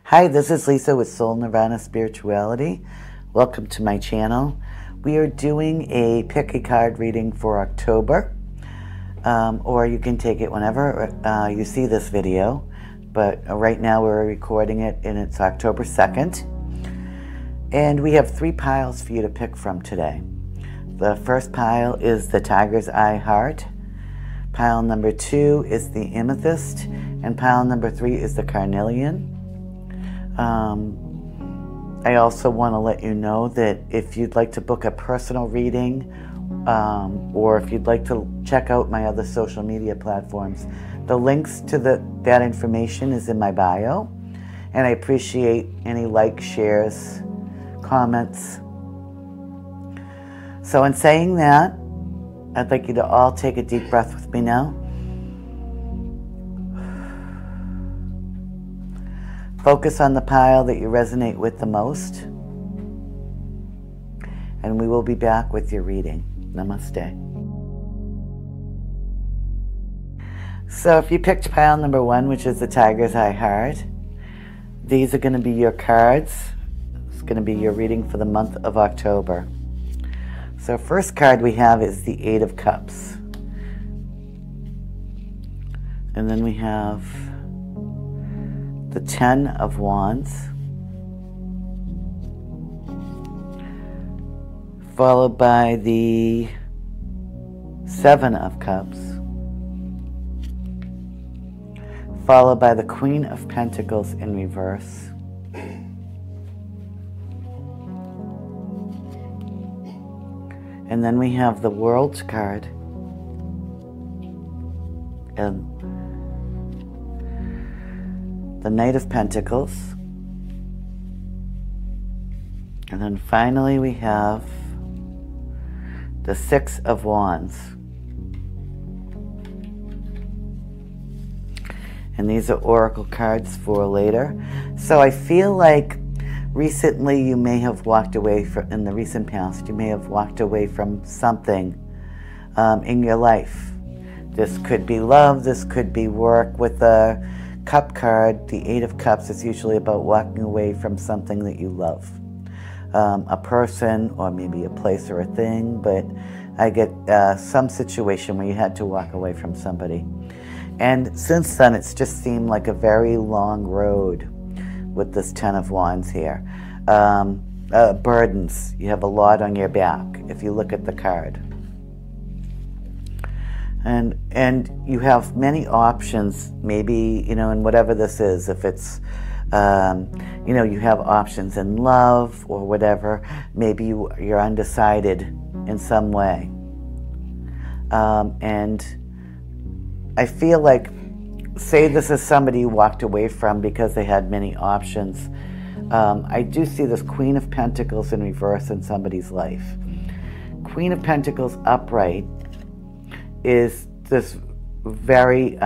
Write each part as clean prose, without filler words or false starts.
Hi, this is Lisa with Soul Nirvana Spirituality. Welcome to my channel. We are doing a pick a card reading for October, or you can take it whenever you see this video. But right now we're recording it and it's October 2nd. And we have 3 piles for you to pick from today. The first pile is the Tiger's Eye Heart. Pile number 2 is the Amethyst. And pile number 3 is the Carnelian. I also want to let you know that if you'd like to book a personal reading, or if you'd like to check out my other social media platforms, the links to that information is in my bio, and I appreciate any likes, shares, comments. So in saying that, I'd like you to all take a deep breath with me now. Focus on the pile that you resonate with the most, and we will be back with your reading. Namaste. So if you picked pile number 1, which is the Tiger's Eye Heart, these are going to be your cards. It's going to be your reading for the month of October. So first card we have is the 8 of Cups. And then we have the 10 of Wands, followed by the 7 of Cups, followed by the Queen of Pentacles in reverse, and then we have the World card, and the Knight of Pentacles, and then finally we have the 6 of Wands. And these are oracle cards for later. So I feel like recently you may have walked away from, in the recent past, you may have walked away from something in your life. This could be love, this could be work. With the Cup card, the 8 of Cups, is usually about walking away from something that you love. A person, or maybe a place or a thing, but I get some situation where you had to walk away from somebody. And since then, it's just seemed like a very long road with this 10 of Wands here. Burdens, you have a lot on your back if you look at the card. And you have many options, maybe, in whatever this is. If it's, you have options in love or whatever. Maybe you're undecided in some way. And I feel like, say this is somebody you walked away from because they had many options. I do see this Queen of Pentacles in reverse in somebody's life. Queen of Pentacles upright is this very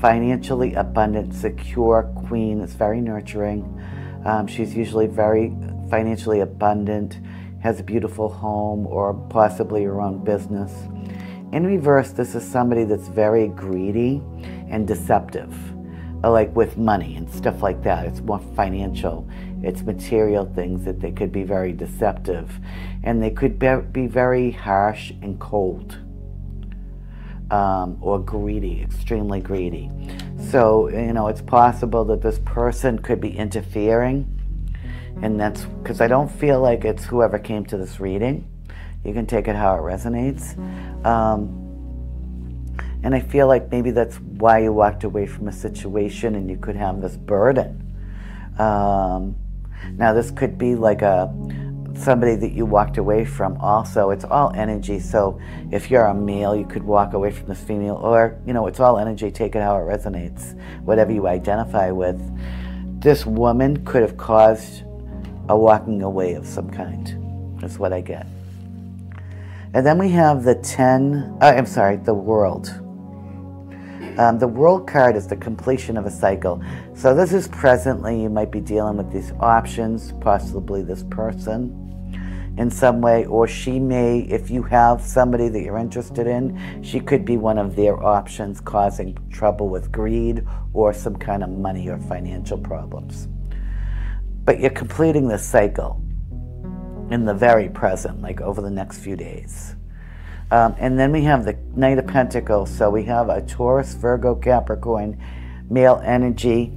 financially abundant, secure queen. It's very nurturing. She's usually very financially abundant, has a beautiful home or possibly her own business. In reverse, this is somebody that's very greedy and deceptive, like with money and stuff like that. It's more financial. It's material things that they could be very deceptive, and they could be very harsh and cold. Or greedy, extremely greedy. So, it's possible that this person could be interfering, and that's because I don't feel like it's whoever came to this reading. You can take it how it resonates. And I feel like maybe that's why you walked away from a situation, and you could have this burden. Now, this could be like somebody that you walked away from also. It's all energy. So if you're a male, you could walk away from this female, or, it's all energy. Take it how it resonates, whatever you identify with. This woman could have caused a walking away of some kind. That's what I get. And then we have the the World. The World card is the completion of a cycle. So this is presently, you might be dealing with these options, possibly this person in some way, or she may, if you have somebody that you're interested in, she could be one of their options causing trouble with greed or some kind of money or financial problems. but you're completing this cycle in the very present, like over the next few days. And then we have the Knight of Pentacles. So we have a Taurus, Virgo, Capricorn, male energy,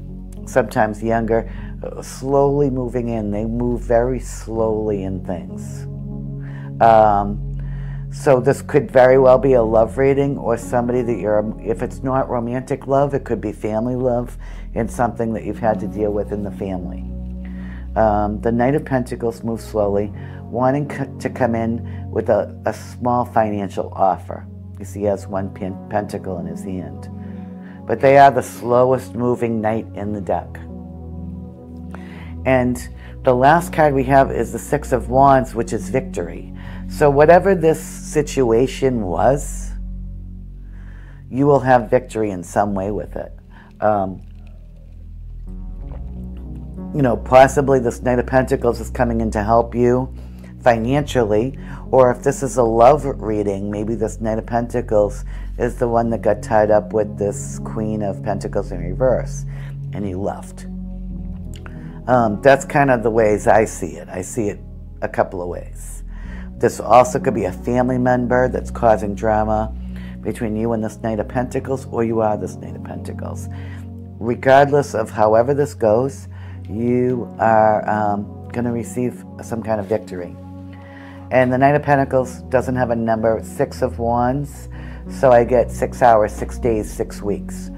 sometimes younger, slowly moving in. They move very slowly in things. So this could very well be a love reading, or somebody that if it's not romantic love, it could be family love and something that you've had to deal with in the family. The Knight of Pentacles moves slowly, wanting to come in with a small financial offer. You see, he has one pentacle in his hand. But they are the slowest moving knight in the deck. And the last card we have is the Six of Wands, which is victory. So whatever this situation was, you will have victory in some way with it. You know, possibly this Knight of Pentacles is coming in to help you financially, or if this is a love reading, maybe this Knight of Pentacles is the one that got tied up with this Queen of Pentacles in reverse, and he left. That's kind of the ways I see it. I see it a couple of ways. This also could be a family member that's causing drama between you and this Knight of Pentacles, or you are this Knight of Pentacles. Regardless of however this goes, you are going to receive some kind of victory. And the Knight of Pentacles doesn't have a number, Six of Wands, so I get 6 hours, 6 days, 6 weeks.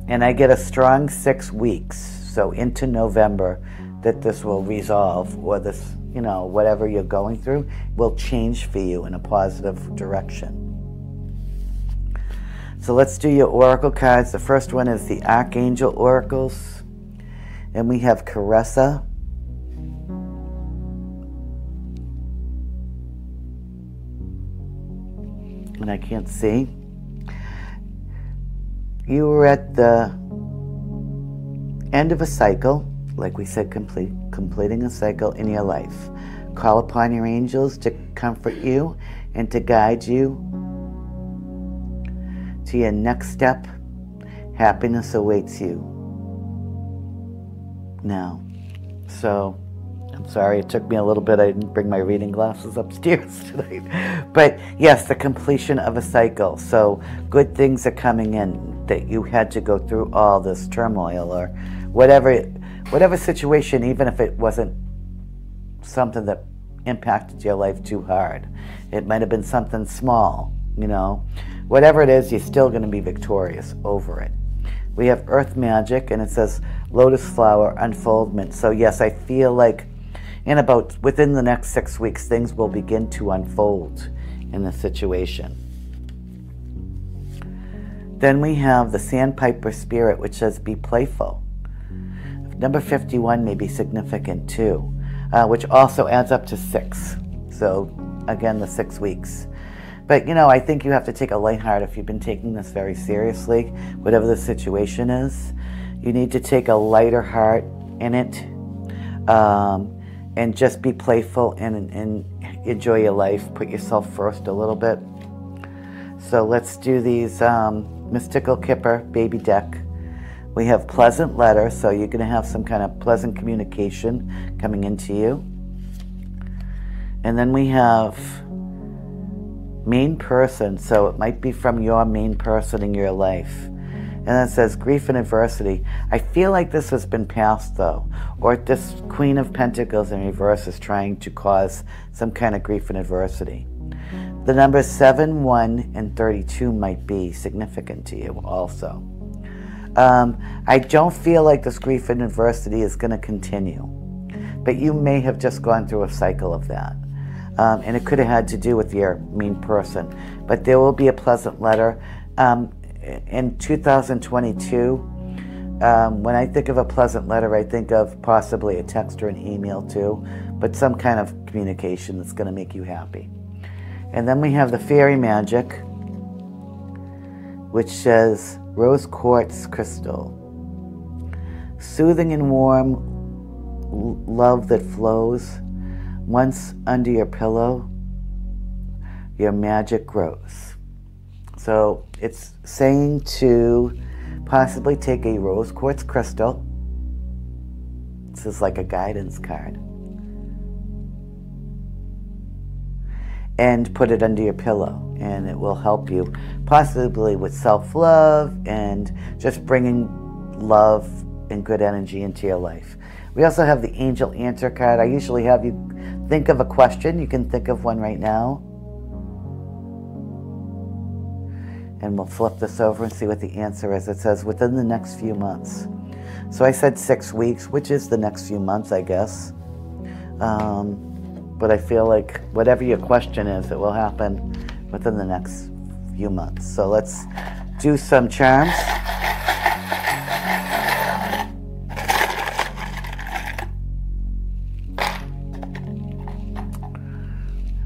And I get a strong 6 weeks, so into November, that this will resolve, or this, you know, whatever you're going through will change for you in a positive direction. So let's do your oracle cards. The first one is the Archangel Oracles, and we have Caressa, and I can't see. You were at the end of a cycle, like we said, completing a cycle in your life. Call upon your angels to comfort you and to guide you to your next step. Happiness awaits you now. So, I'm sorry, it took me a little bit. I didn't bring my reading glasses upstairs tonight. But yes, the completion of a cycle. So good things are coming in, that you had to go through all this turmoil or whatever situation, even if it wasn't something that impacted your life too hard. It might have been something small, you know. Whatever it is, you're still going to be victorious over it. We have Earth Magic, and it says Lotus Flower Unfoldment. So yes, I feel like within the next 6 weeks, things will begin to unfold in the situation. Then we have the Sandpiper Spirit, which says be playful. Number 51 may be significant too, which also adds up to 6. So again, the 6 weeks. But you know, I think you have to take a light heart if you've been taking this very seriously, whatever the situation is. You need to take a lighter heart in it, and just be playful and enjoy your life. Put yourself first a little bit. So let's do these Mystical Kipper baby deck. We have Pleasant Letter, so you're going to have some kind of pleasant communication coming into you. And then we have Main Person, so it might be from your main person in your life. And then it says Grief and Adversity. I feel like this has been passed, though, or this Queen of Pentacles in reverse is trying to cause some kind of grief and adversity. The numbers 7, 1, and 32 might be significant to you also. I don't feel like this grief and adversity is going to continue, but you may have just gone through a cycle of that. And it could have had to do with your main person. But there will be a pleasant letter. In 2022, when I think of a pleasant letter, I think of possibly a text or an email too, but some kind of communication that's going to make you happy. And then we have the Fairy Magic, which says Rose Quartz Crystal. Soothing and warm love that flows. Once under your pillow, your magic grows. So it's saying to possibly take a rose quartz crystal This is like a guidance card. And put it under your pillow, and it will help you possibly with self-love and just bringing love and good energy into your life. We also have the Angel Answer card. I usually have you think of a question. You can think of one right now. And we'll flip this over and see what the answer is. It says within the next few months. So I said 6 weeks, which is the next few months, I guess. But I feel like whatever your question is, it will happen within the next few months. So let's do some charms.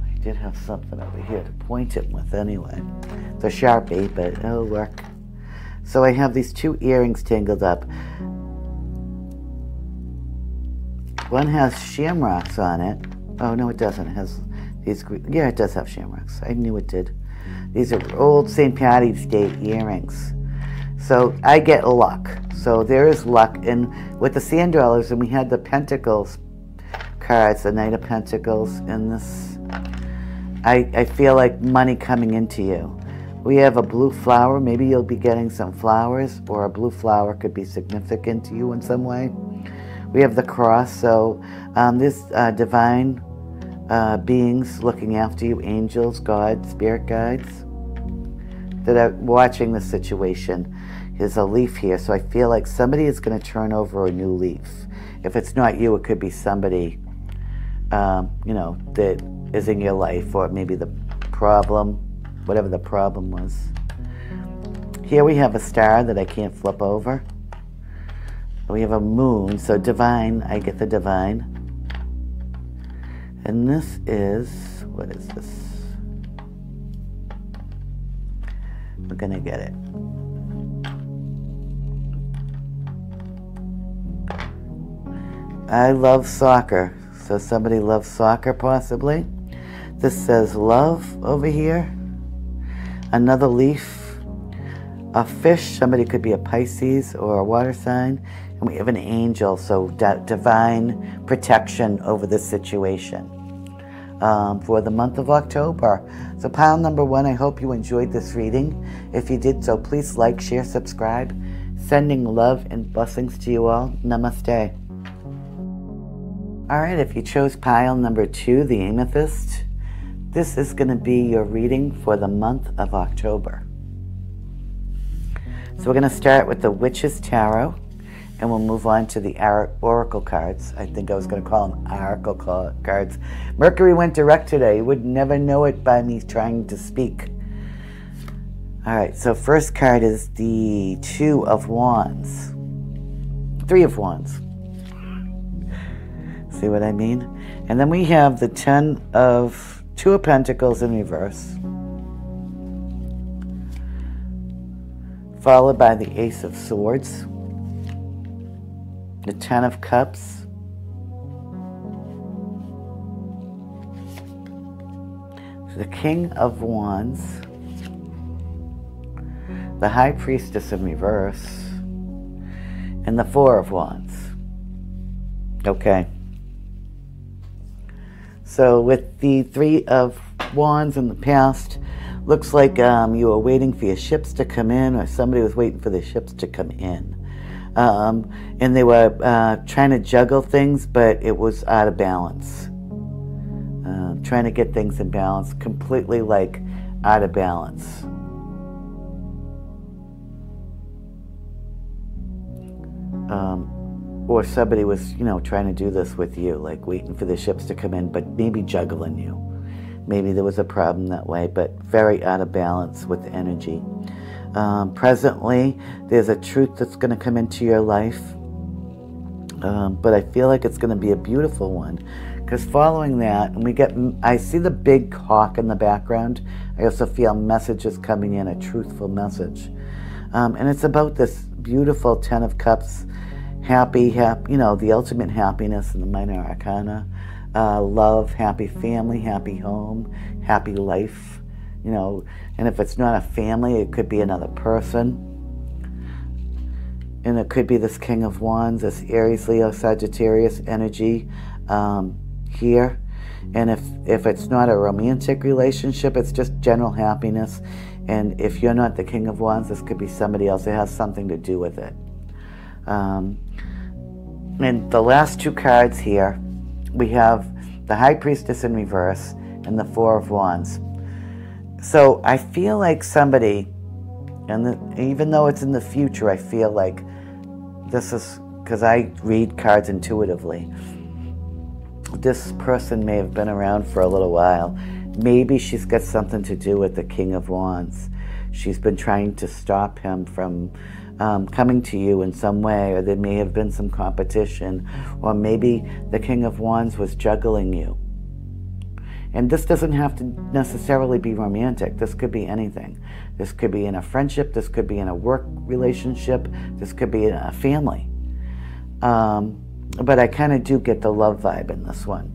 I did have something over here to point it with anyway. It's a Sharpie, but it'll work. So I have these 2 earrings tangled up. One has shamrocks on it. Oh, no, it doesn't. It has these, yeah, it does have shamrocks. I knew it did. These are old St. Patty's Day earrings. So I get luck. So there is luck. And with the sand dollars, and we had the Pentacles cards, the Knight of Pentacles, and this, I feel like money coming into you. We have a blue flower. Maybe you'll be getting some flowers, or a blue flower could be significant to you in some way. We have the cross, so this divine beings looking after you, angels, God, spirit guides, that are watching the situation. There's a leaf here, so I feel like somebody is going to turn over a new leaf. If it's not you, it could be somebody, you know, that is in your life, or maybe the problem, whatever the problem was. Here we have a star that I can't flip over. We have a moon, so divine, I get the divine. And this is, what is this? We're gonna get it. I love soccer, so somebody loves soccer possibly. This says love over here. Another leaf. A fish, somebody could be a Pisces or a water sign. And we have an angel, so divine protection over this situation for the month of October. So pile number 1, I hope you enjoyed this reading. If you did so, please like, share, subscribe. Sending love and blessings to you all. Namaste. All right, if you chose pile number 2, the amethyst, this is going to be your reading for the month of October. So we're going to start with the Witch's Tarot. And we'll move on to the oracle cards. I think I was going to call them oracle cards. Mercury went direct today. You would never know it by me trying to speak. All right, so first card is the 2 of Wands. 3 of Wands. See what I mean? And then we have the 2 of Pentacles in reverse. Followed by the Ace of Swords. The 10 of Cups, the King of Wands, the High Priestess in reverse, and the 4 of Wands. Okay. So with the 3 of Wands in the past, looks like you were waiting for your ships to come in, or somebody was waiting for the ships to come in. And they were trying to juggle things, but it was out of balance. Trying to get things in balance, completely like out of balance. Or somebody was, you know, trying to do this with you, like waiting for the ships to come in, but maybe juggling you. Maybe there was a problem that way, but very out of balance with energy. Presently, there's a truth that's going to come into your life, but I feel like it's going to be a beautiful one, because following that, and I see the big hawk in the background. I also feel messages coming in, a truthful message, and it's about this beautiful 10 of Cups, happy, you know, the ultimate happiness in the minor arcana, love, happy family, happy home, happy life. You know, and if it's not a family, it could be another person. And it could be this King of Wands, this Aries, Leo, Sagittarius energy here. And if it's not a romantic relationship, it's just general happiness. And if you're not the King of Wands, this could be somebody else. It has something to do with it. And the last two cards here, we have the High Priestess in reverse and the Four of Wands. So I feel like somebody, and even though it's in the future, I feel like this is, because I read cards intuitively, this person may have been around for a little while. Maybe she's got something to do with the King of Wands. She's been trying to stop him from coming to you in some way, or there may have been some competition, or maybe the King of Wands was juggling you. And this doesn't have to necessarily be romantic. This could be anything. This could be in a friendship. This could be in a work relationship. This could be in a family. But I kind of do get the love vibe in this one.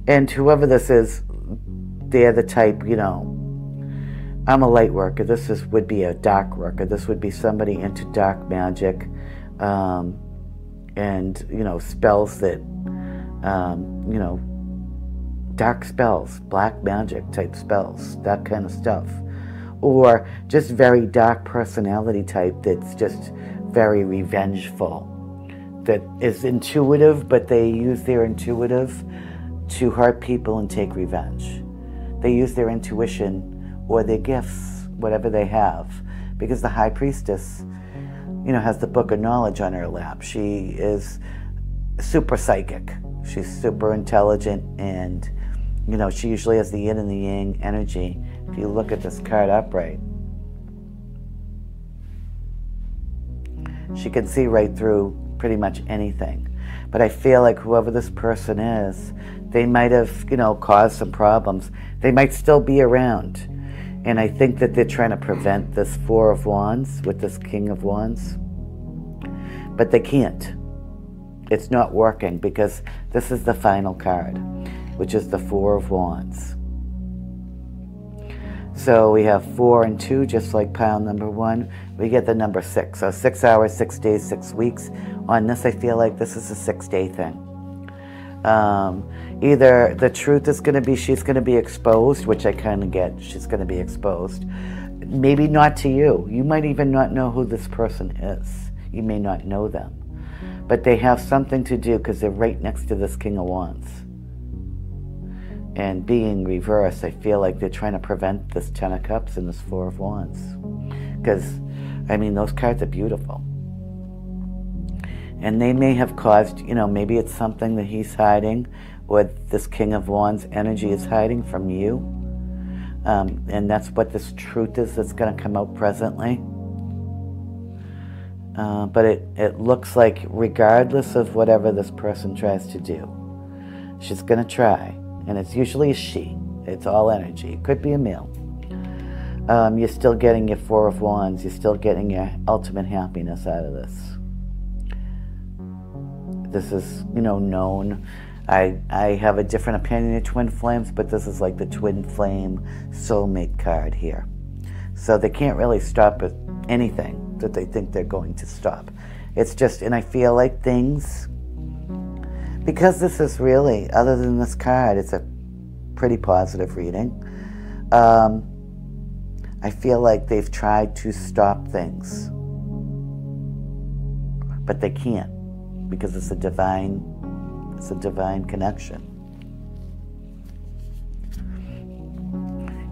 And whoever this is, they're the type, you know, I'm a light worker. This would be a dark worker. This would be somebody into dark magic and, you know, spells that, you know, dark spells, black magic type spells, that kind of stuff. Or just very dark personality type that's just very revengeful, that is intuitive, but they use their intuitive to hurt people and take revenge. They use their intuition or their gifts, whatever they have, because the High Priestess, you know, has the book of knowledge on her lap. She is super psychic. She's super intelligent, and, you know, she usually has the yin and the yang energy. If you look at this card upright, she can see right through pretty much anything. But I feel like whoever this person is, they might have, you know, caused some problems. They might still be around. And I think that they're trying to prevent this Four of Wands with this King of Wands. But they can't. It's not working, because this is the final card, which is the Four of Wands. So we have 4 and 2, just like pile number 1. We get the number 6. So 6 hours, 6 days, 6 weeks. On this, I feel like this is a 6-day thing. Either the truth is going to be, she's going to be exposed, which I kind of get. She's going to be exposed. Maybe not to you. You might even not know who this person is. You may not know them. But they have something to do, because they're right next to this King of Wands. And being reversed, I feel like they're trying to prevent this 10 of Cups and this 4 of Wands. Because, I mean, those cards are beautiful. And they may have caused, you know, maybe it's something that he's hiding, or this King of Wands energy is hiding from you. And that's what this truth is that's going to come out presently. But it looks like regardless of whatever this person tries to do, she's going to try. And it's usually a she. It's all energy. It could be a male. You're still getting your 4 of Wands. You're still getting your ultimate happiness out of this. This is, you know, known. I have a different opinion of twin flames, but this is like the twin flame soulmate card here. So they can't really stop at anything that they think they're going to stop. It's just, and I feel like things, because this is really, other than this card, it's a pretty positive reading. I feel like they've tried to stop things, but they can't, because it's a divine connection.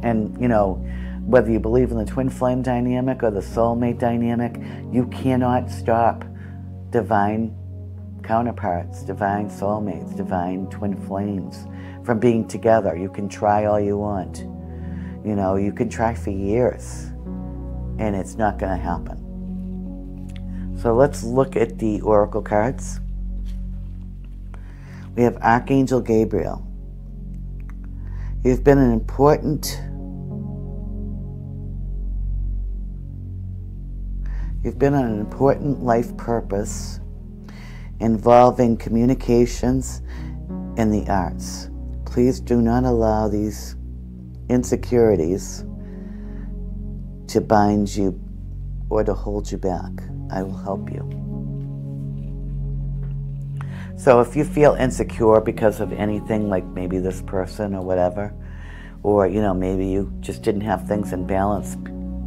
And, you know, whether you believe in the twin flame dynamic or the soulmate dynamic, you cannot stop divine counterparts, divine soulmates, divine twin flames from being together. You can try all you want. You know, you can try for years, and it's not going to happen. So let's look at the oracle cards. We have Archangel Gabriel. You've been an important life purpose involving communications and the arts. Please do not allow these insecurities to bind you or to hold you back. I will help you. So if you feel insecure because of anything, like maybe this person or whatever, or maybe you just didn't have things in balance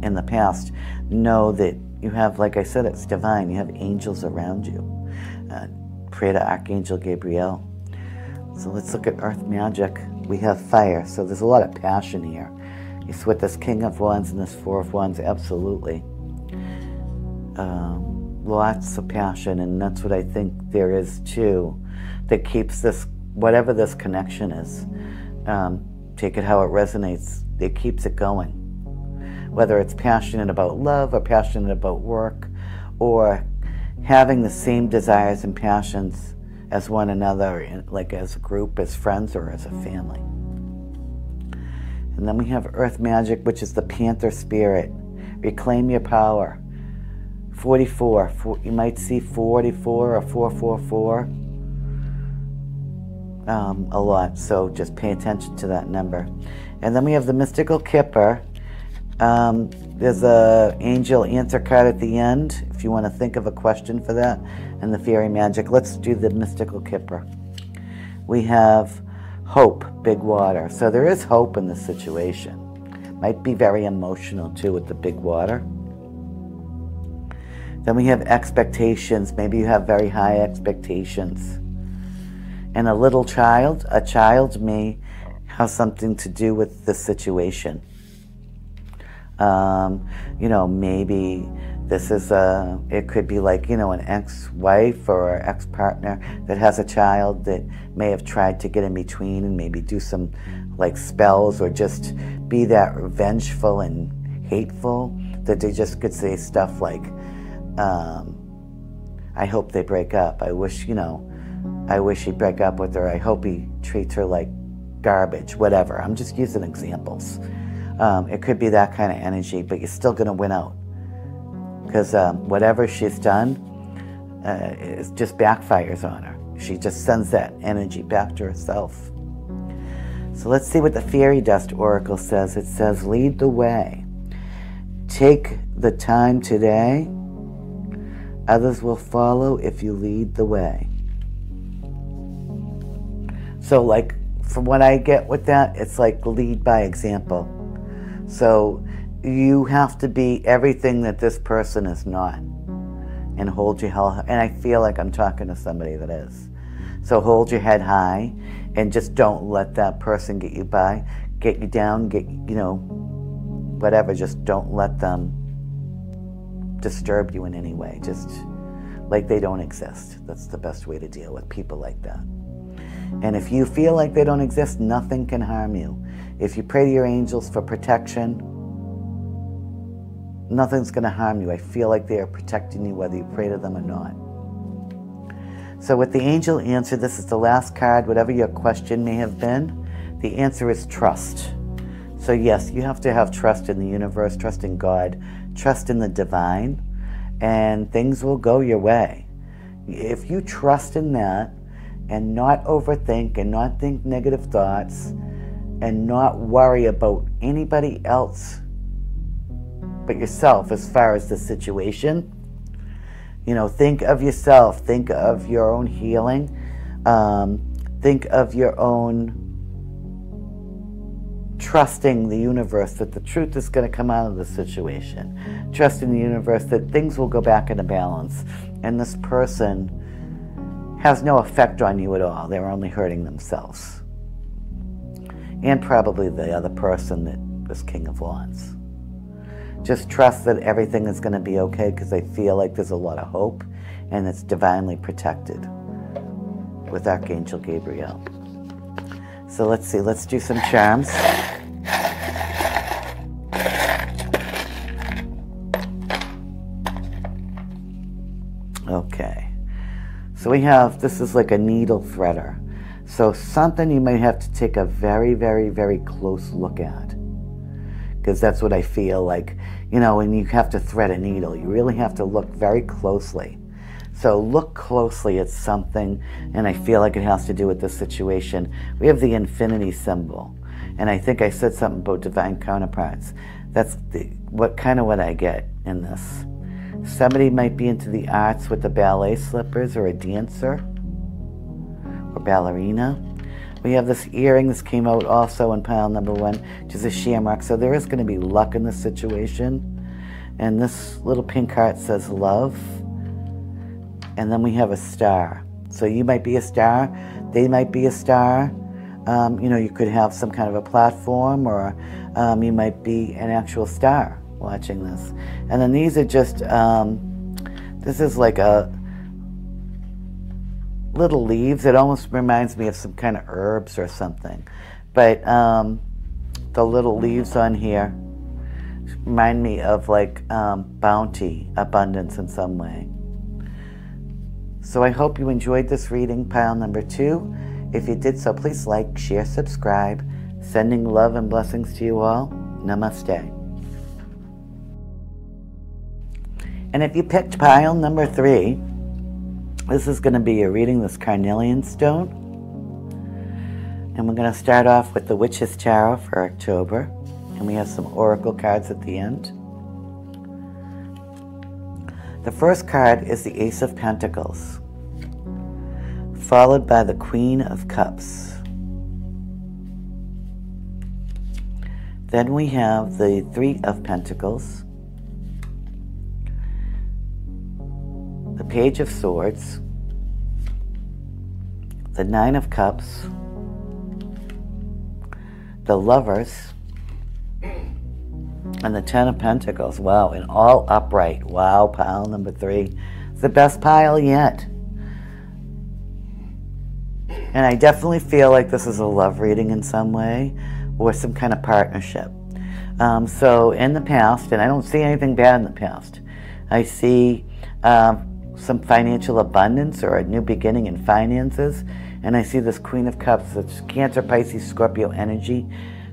in the past, know that you have, like I said, it's divine. You have angels around you. Pray to Archangel Gabriel. So let's look at earth magic. We have fire, so there's a lot of passion here. It's with this King of Wands and this Four of Wands, absolutely. Lots of passion, and that's what I think there is too, that keeps this, whatever this connection is, take it how it resonates, it keeps it going. Whether it's passionate about love or passionate about work, or having the same desires and passions as one another, like as a group, as friends, or as a family. And then we have earth magic, which is the Panther spirit. Reclaim your power. 44. You might see 44 or 444 a lot, so just pay attention to that number. And then we have the mystical Kipper. There's a angel answer card at the end if you want to think of a question for that. And the fairy magic. Let's do the mystical Kipper. We have hope, big water. So there is hope in this situation. Might be very emotional too with the big water. Then we have expectations. Maybe you have very high expectations. And a little child, a child may have something to do with the situation. Maybe this is it could be like, an ex-wife or ex-partner that has a child that may have tried to get in between and maybe do some like spells, or just be that vengeful and hateful that they just could say stuff like, I hope they break up. I wish he'd break up with her. I hope he treats her like garbage, whatever. I'm just using examples. It could be that kind of energy, but you're still going to win out. Because whatever she's done, it just backfires on her. She just sends that energy back to herself. So let's see what the Fairy Dust Oracle says. It says, lead the way. Take the time today. Others will follow if you lead the way. So like, from what I get with that, it's like lead by example. So you have to be everything that this person is not, and hold your head. And I feel like I'm talking to somebody that is. So hold your head high, and just don't let that person get you by, get you down, whatever. Just don't let them disturb you in any way. Just like they don't exist. That's the best way to deal with people like that. And if you feel like they don't exist, nothing can harm you. If you pray to your angels for protection, nothing's going to harm you. I feel like they are protecting you whether you pray to them or not. So with the angel answer, this is the last card, whatever your question may have been, the answer is trust. So yes, you have to have trust in the universe, trust in God, trust in the divine, and things will go your way. If you trust in that, and not overthink, and not think negative thoughts, and not worry about anybody else but yourself as far as the situation. Think of yourself, think of your own healing, think of your own trusting the universe that the truth is going to come out of the situation. Trust in the universe that things will go back into balance, and this person has no effect on you at all. They're only hurting themselves. And probably the other person that was King of Wands. Just trust that everything is going to be okay, because I feel like there's a lot of hope, and it's divinely protected with Archangel Gabriel. So let's see, let's do some charms. Okay. So we have, this is like a needle threader. So something you might have to take a very, very, very close look at. Because that's what I feel like, when you have to thread a needle, you really have to look very closely. So look closely at something, and I feel like it has to do with this situation. We have the infinity symbol, and I think I said something about divine counterparts. That's what I get in this. Somebody might be into the arts with the ballet slippers, or a dancer or ballerina. We have this earring. This came out also in pile number 1, which is a shamrock. So there is going to be luck in this situation. And this little pink heart says love. And then we have a star. So you might be a star. They might be a star. You could have some kind of a platform, or you might be an actual star watching this. And then these are just, this is like a little leaves. It almost reminds me of some kind of herbs or something. But the little leaves on here remind me of like bounty, abundance in some way. So I hope you enjoyed this reading, pile number 2. If you did so, please like, share, subscribe. Sending love and blessings to you all. Namaste. And if you picked pile number 3, this is going to be a reading, this carnelian stone. And we're going to start off with the Witch's Tarot for October. And we have some oracle cards at the end. The first card is the Ace of Pentacles, followed by the Queen of Cups. Then we have the Three of Pentacles, the Page of Swords, the Nine of Cups, the Lovers, and the Ten of Pentacles. Wow, and all upright. Wow, pile number 3. It's the best pile yet. And I definitely feel like this is a love reading in some way, or some kind of partnership. So in the past, and I don't see anything bad in the past, I see some financial abundance or a new beginning in finances. And I see this Queen of Cups. It's Cancer, Pisces, Scorpio energy.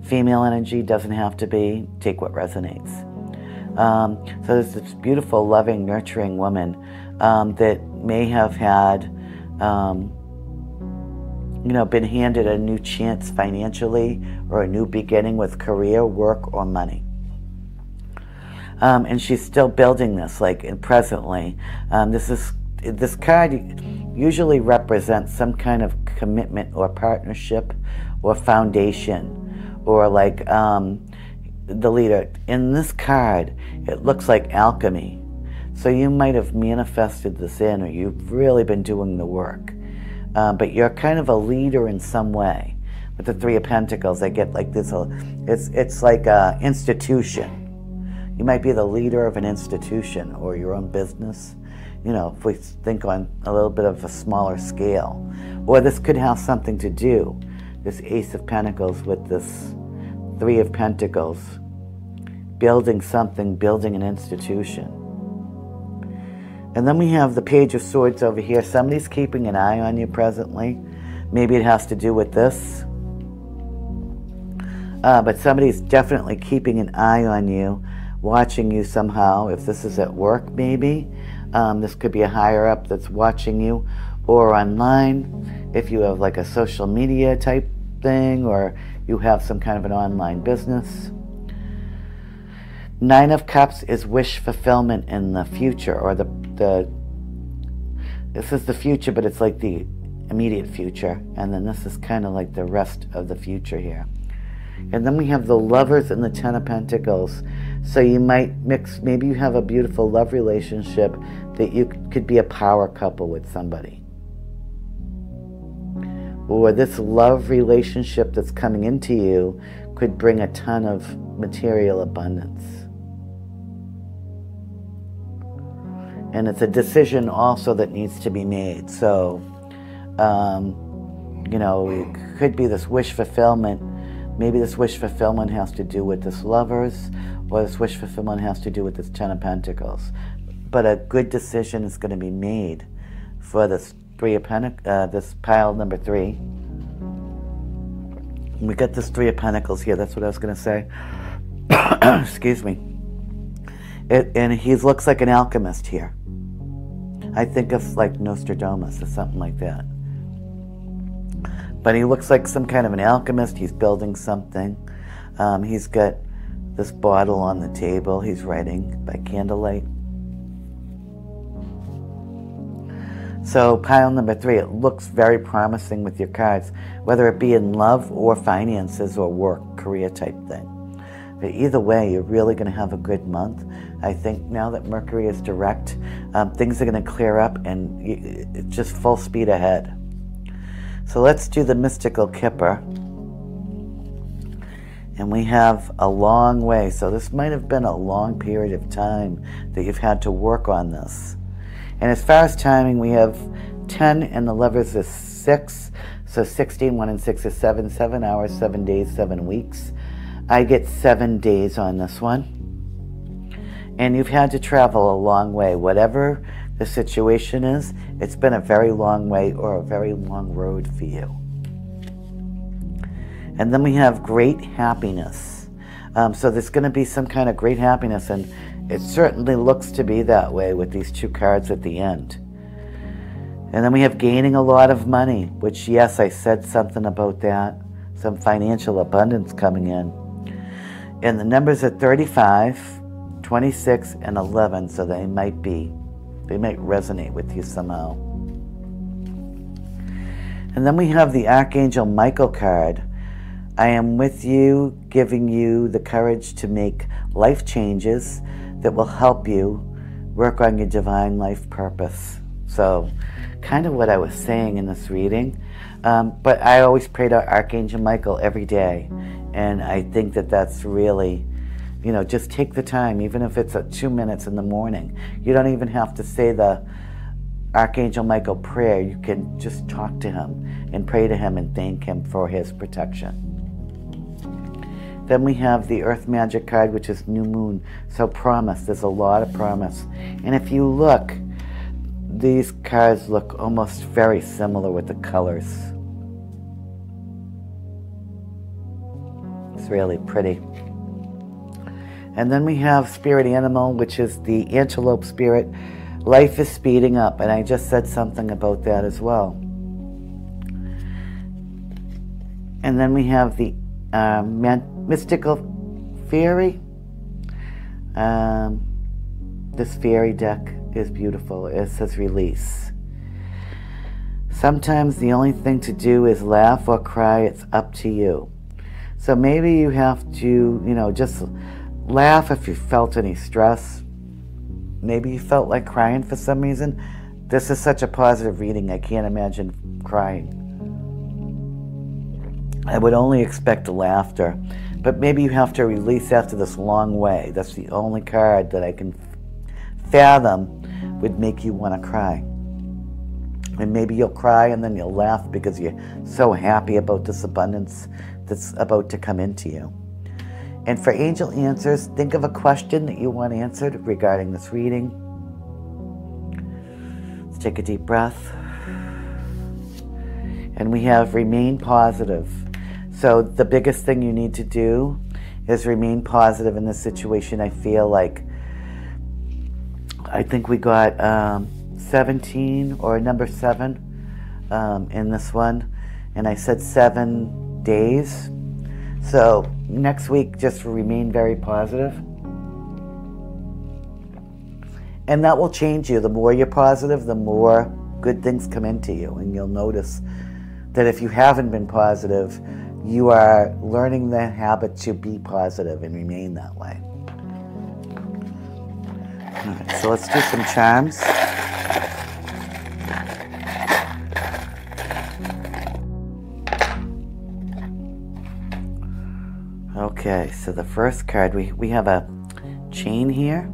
Female energy, doesn't have to be. Take what resonates. So there's this beautiful, loving, nurturing woman that may have had, been handed a new chance financially, or a new beginning with career, work, or money. And she's still building this, presently. This card usually represents some kind of commitment or partnership or foundation, or the leader. In this card, it looks like alchemy. So you might have manifested this in, or you've really been doing the work. But you're kind of a leader in some way. With the Three of Pentacles, I get like this, it's like an institution. You might be the leader of an institution or your own business, if we think on a little bit of a smaller scale. Or this could have something to do, this Ace of Pentacles with this Three of Pentacles, building something, building an institution. And then we have the Page of Swords over here. Somebody's keeping an eye on you presently. Maybe it has to do with this. But somebody's definitely keeping an eye on you, watching you somehow. If this is at work, maybe. This could be a higher up that's watching you. Or online, if you have like a social media type thing, or you have some kind of an online business. Nine of Cups is wish fulfillment in the future, or this is the future, but it's like the immediate future, and then this is kind of like the rest of the future here. And then we have the Lovers and the Ten of Pentacles. So you might mix, maybe you have a beautiful love relationship that you could be a power couple with somebody. Or this love relationship that's coming into you could bring a ton of material abundance. And it's a decision also that needs to be made. So, it could be this wish fulfillment. Maybe this wish fulfillment has to do with this Lovers, or this wish fulfillment has to do with this Ten of Pentacles. But a good decision is going to be made for this this pile number 3. We got this Three of Pentacles here. That's what I was going to say. Excuse me. And he looks like an alchemist here. I think of like Nostradamus or something like that. But he looks like some kind of an alchemist. He's building something. He's got this bottle on the table. He's writing by candlelight. So pile number 3, it looks very promising with your cards, whether it be in love or finances or work, career type thing. But either way, you're really going to have a good month. I think now that Mercury is direct, things are going to clear up and it's just full speed ahead. So let's do the mystical Kipper. And we have a long way. So this might have been a long period of time that you've had to work on this. And as far as timing, we have 10 and the lovers is 6. So 16, 1 and 6 is 7. 7 hours, 7 days, 7 weeks. I get 7 days on this one. And you've had to travel a long way. Whatever the situation is, it's been a very long way or a very long road for you. And then we have great happiness. So there's going to be some kind of great happiness, and it certainly looks to be that way with these 2 cards at the end. And then we have gaining a lot of money, which, yes, I said something about that. Some financial abundance coming in. And the numbers are 35, 26, and 11, so they might resonate with you somehow. And then we have the Archangel Michael card. I am with you, giving you the courage to make life changes that will help you work on your divine life purpose. So, kind of what I was saying in this reading. But I always pray to Archangel Michael every day. And I think that that's really, just take the time, even if it's at 2 minutes in the morning. You don't even have to say the Archangel Michael prayer. You can just talk to him and pray to him and thank him for his protection. Then we have the Earth Magic card, which is New Moon. So promise, there's a lot of promise. And if you look, these cards look almost very similar with the colors. It's really pretty. And then we have Spirit Animal, which is the antelope spirit. Life is speeding up, and I just said something about that as well. And then we have the mystical fairy. This fairy deck is beautiful. It says release. Sometimes the only thing to do is laugh or cry. It's up to you. So maybe you have to, just laugh if you felt any stress. Maybe you felt like crying for some reason. This is such a positive reading. I can't imagine crying. I would only expect laughter. But maybe you have to release after this long way. That's the only card that I can fathom would make you want to cry. And maybe you'll cry and then you'll laugh because you're so happy about this abundance that's about to come into you. And for angel answers, think of a question that you want answered regarding this reading. Let's take a deep breath. And we have remain positive. So the biggest thing you need to do is remain positive in this situation. I feel like, I think we got 17 or number 7 in this one. And I said 7 days. So next week, just remain very positive. And that will change you. The more you're positive, the more good things come into you. And you'll notice that if you haven't been positive, you are learning the habit to be positive and remain that way. All right, so let's do some charms. Okay, so the first card, we have a chain here.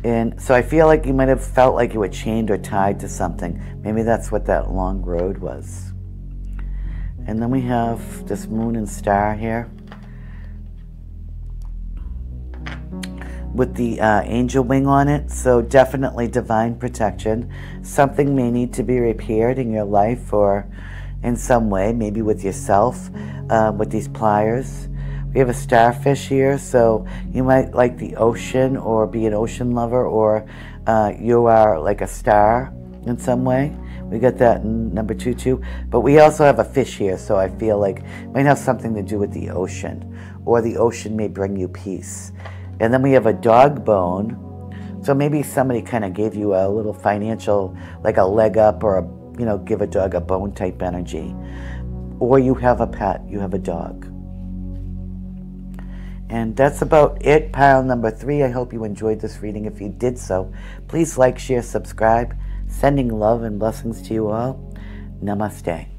And so I feel like you might have felt like you were chained or tied to something. Maybe that's what that long road was. And then we have this moon and star here with the angel wing on it. So definitely divine protection. Something may need to be repaired in your life or in some way, maybe with yourself, with these pliers. We have a starfish here, so you might like the ocean or be an ocean lover, or you are like a star in some way. We got that in number 2 too. But we also have a fish here, so I feel like it might have something to do with the ocean, or the ocean may bring you peace. And then we have a dog bone, So maybe somebody kind of gave you a little financial, like a leg up, or give a dog a bone type energy. Or you have a pet, you have a dog. And that's about it, pile number 3. I hope you enjoyed this reading. If you did so, please like, share, subscribe. Sending love and blessings to you all. Namaste.